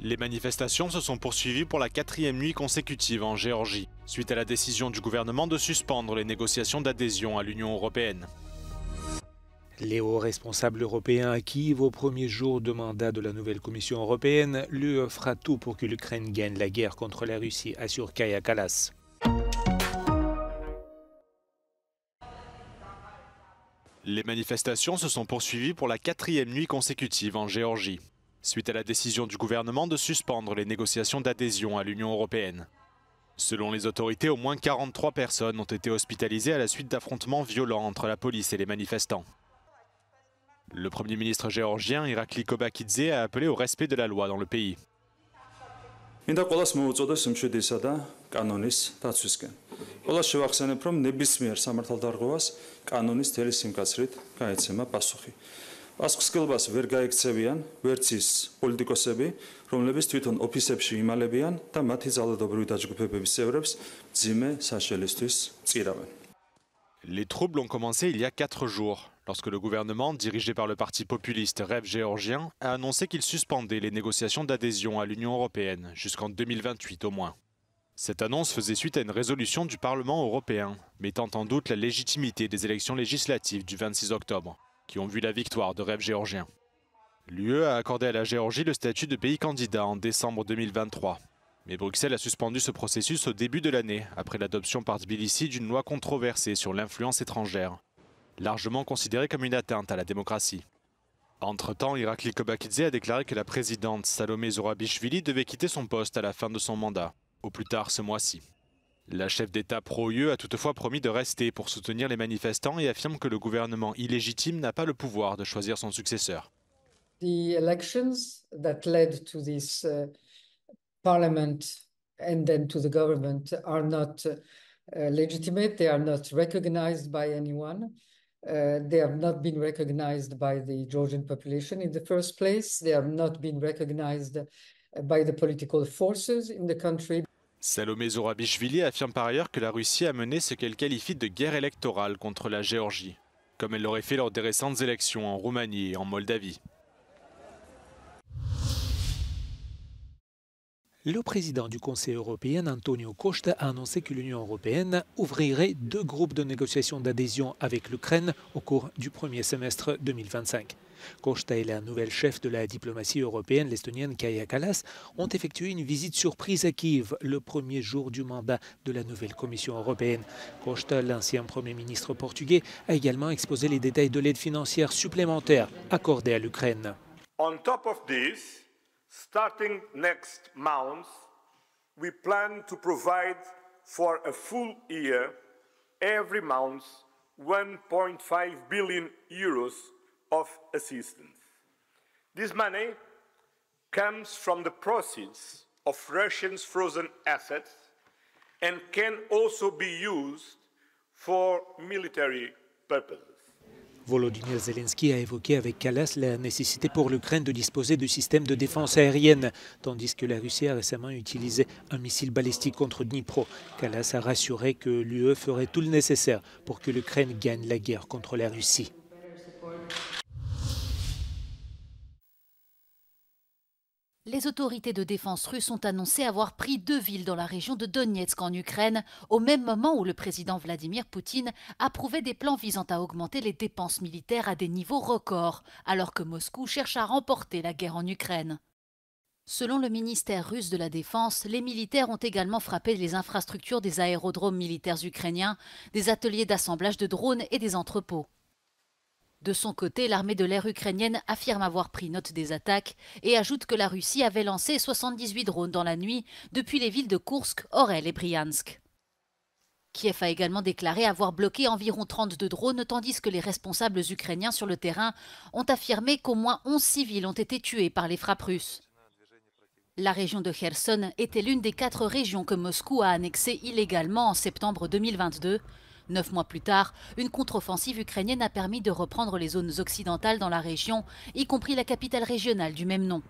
Les manifestations se sont poursuivies pour la 4e nuit consécutive en Géorgie, suite à la décision du gouvernement de suspendre les négociations d'adhésion à l'Union européenne. Les hauts responsables européens à Kiev au premier jour de mandat de la nouvelle Commission européenne, l'UE fera tout pour que l'Ukraine gagne la guerre contre la Russie, assure Kaja Kallas. Les manifestations se sont poursuivies pour la 4e nuit consécutive en Géorgie, suite à la décision du gouvernement de suspendre les négociations d'adhésion à l'Union européenne. Selon les autorités, au moins 43 personnes ont été hospitalisées à la suite d'affrontements violents entre la police et les manifestants. Le Premier ministre géorgien Irakli Kobakidze a appelé au respect de la loi dans le pays. მინდა ყველას მოუწოდოს სიმშვიდისა და კანონის დაცვისკენ. ყველას შევახსენებ, რომ ნებისმიერ სამართალდარღვევას კანონის მთელი სიმკაცრით გაეცემა პასუხი. პასუხისმგებლობას ვერ გაექცევიან ვერც ის პოლიტიკოსები, რომლებიც თვითონ ოფისებში იმალებიან და მათი ძალადობრივი დაჯგუფებების წევრებს მძიმე საშელისთვის წირავენ. Les troubles ont commencé il y a 4 jours, lorsque le gouvernement, dirigé par le parti populiste Rêve géorgien, a annoncé qu'il suspendait les négociations d'adhésion à l'Union européenne, jusqu'en 2028 au moins. Cette annonce faisait suite à une résolution du Parlement européen, mettant en doute la légitimité des élections législatives du 26 octobre, qui ont vu la victoire de Rêve géorgien. L'UE a accordé à la Géorgie le statut de pays candidat en décembre 2023. Mais Bruxelles a suspendu ce processus au début de l'année, après l'adoption par Tbilissi d'une loi controversée sur l'influence étrangère, largement considérée comme une atteinte à la démocratie. Entre-temps, Irakli Kobakidze a déclaré que la présidente Salomé Zourabichvili devait quitter son poste à la fin de son mandat, au plus tard ce mois-ci. La chef d'État pro-UE a toutefois promis de rester pour soutenir les manifestants et affirme que le gouvernement illégitime n'a pas le pouvoir de choisir son successeur. The elections that led to this parliament and then to the government are not legitimate. They are not recognized by anyone. They have not been recognized by the Georgian population in the first place. They have not been recognized by the political forces in the country. Salomé Zourabichvili affirme par ailleurs que la Russie a mené ce qu'elle qualifie de guerre électorale contre la Géorgie, comme elle l'aurait fait lors des récentes élections en Roumanie et en Moldavie. Le président du Conseil européen, Antonio Costa, a annoncé que l'Union européenne ouvrirait 2 groupes de négociations d'adhésion avec l'Ukraine au cours du premier semestre 2025. Costa et la nouvelle chef de la diplomatie européenne, l'Estonienne Kaja Kallas, ont effectué une visite surprise à Kiev le premier jour du mandat de la nouvelle Commission européenne. Costa, l'ancien Premier ministre portugais, a également exposé les détails de l'aide financière supplémentaire accordée à l'Ukraine. On top of this, starting next month, we plan to provide for a full year, every month, 1.5 billion euros of assistance. This money comes from the proceeds of Russia's frozen assets and can also be used for military purposes. Volodymyr Zelensky a évoqué avec Kallas la nécessité pour l'Ukraine de disposer de systèmes de défense aérienne, tandis que la Russie a récemment utilisé un missile balistique contre Dnipro. Kallas a rassuré que l'UE ferait tout le nécessaire pour que l'Ukraine gagne la guerre contre la Russie. Les autorités de défense russes ont annoncé avoir pris 2 villes dans la région de Donetsk en Ukraine, au même moment où le président Vladimir Poutine approuvait des plans visant à augmenter les dépenses militaires à des niveaux records, alors que Moscou cherche à remporter la guerre en Ukraine. Selon le ministère russe de la Défense, les militaires ont également frappé les infrastructures des aérodromes militaires ukrainiens, des ateliers d'assemblage de drones et des entrepôts. De son côté, l'armée de l'air ukrainienne affirme avoir pris note des attaques et ajoute que la Russie avait lancé 78 drones dans la nuit depuis les villes de Koursk, Orel et Bryansk. Kiev a également déclaré avoir bloqué environ 32 drones, tandis que les responsables ukrainiens sur le terrain ont affirmé qu'au moins 11 civils ont été tués par les frappes russes. La région de Kherson était l'une des 4 régions que Moscou a annexées illégalement en septembre 2022. 9 mois plus tard, une contre-offensive ukrainienne a permis de reprendre les zones occidentales dans la région, y compris la capitale régionale du même nom.